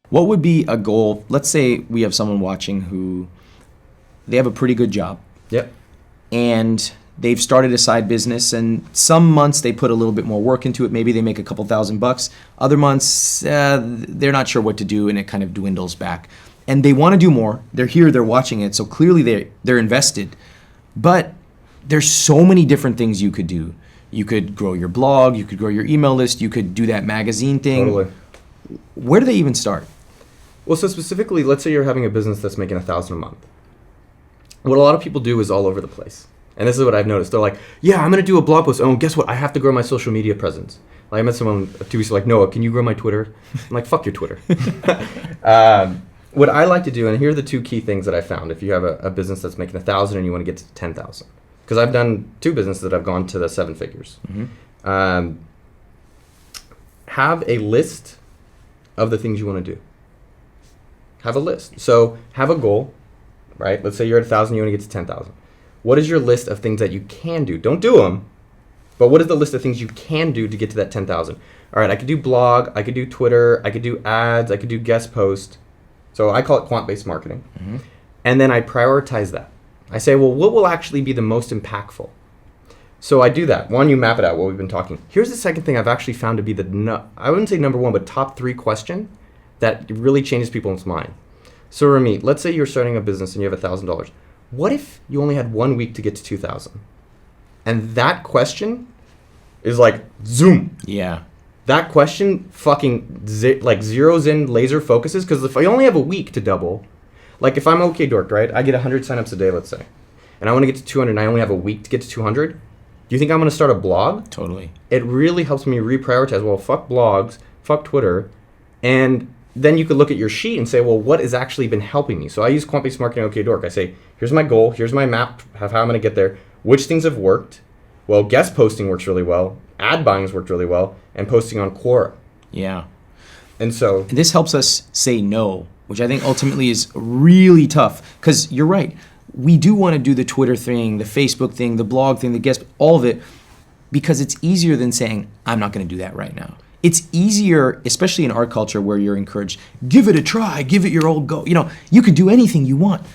What would be a goal? Let's say we have someone watching who they have a pretty good job. Yep. And they've started a side business, and some months they put a little bit more work into it. Maybe they make a couple $1,000. Other months, they're not sure what to do, and it kind of dwindles back. And they want to do more. They're here, they're watching it, so clearly they're invested. But there's so many different things you could do. You could grow your blog, you could grow your email list, you could do that magazine thing. Totally. Where do they even start? Well, so specifically, let's say you're having a business that's making $1,000 a month. What a lot of people do is all over the place. And this is what I've noticed. They're like, yeah, I'm going to do a blog post. Oh, guess what? I have to grow my social media presence. Like, I met someone 2 weeks ago, like, Noah, can you grow my Twitter? I'm like, fuck your Twitter. What I like to do, and here are the two key things that I found if you have a business that's making $1,000 and you want to get to 10,000. Because I've done 2 businesses that have gone to the 7 figures. Mm-hmm. Have a list of the things you want to do. Have a list. So have a goal, right? Let's say you're at 1,000, you want to get to 10,000. What is your list of things that you can do? Don't do them, but what is the list of things you can do to get to that 10,000? All right, I could do blog, I could do Twitter, I could do ads, I could do guest post. So I call it quant-based marketing. Mm-hmm. And then I prioritize that. I say, well, what will actually be the most impactful? So I do that. One, you map it out, what we've been talking. Here's the second thing I've actually found to be I wouldn't say number one, but top 3 question that really changes people's mind. So Ramit, let's say you're starting a business and you have $1,000. What if you only had 1 week to get to 2,000? And that question is like, zoom. Yeah. That question fucking zeroes in, laser focuses, because if I only have a week to double, like if I'm OK Dork, right? I get 100 signups a day, let's say, and I want to get to 200 and I only have a week to get to 200. Do you think I'm going to start a blog? Totally. It really helps me reprioritize. Well, fuck blogs, fuck Twitter, and then you could look at your sheet and say, well, what has actually been helping me? So I use quant-based marketing OK Dork. I say, here's my goal, here's my map of how I'm going to get there, which things have worked. Well, guest posting works really well, ad buying's worked really well, and posting on Quora. Yeah. And so this helps us say no, which I think ultimately is really tough, because you're right. We do want to do the Twitter thing, the Facebook thing, the blog thing, the guest, all of it, because it's easier than saying, I'm not going to do that right now. It's easier, especially in our culture where you're encouraged, give it a try, give it your old go. You can do anything you want.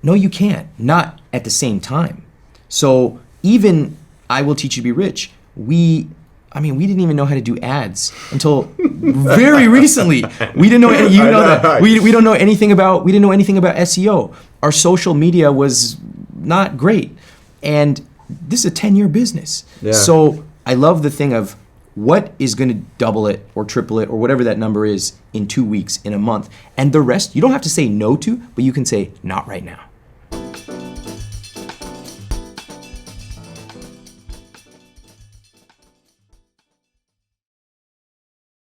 No, you can't. Not at the same time. So even I Will Teach You to Be Rich, we didn't even know how to do ads until very recently. We didn't know, that. We didn't know anything about SEO. Our social media was not great. And this is a 10-year business. Yeah. So I love the thing of what is going to double it or triple it or whatever that number is in 2 weeks, in a month. And the rest, you don't have to say no to, but you can say not right now.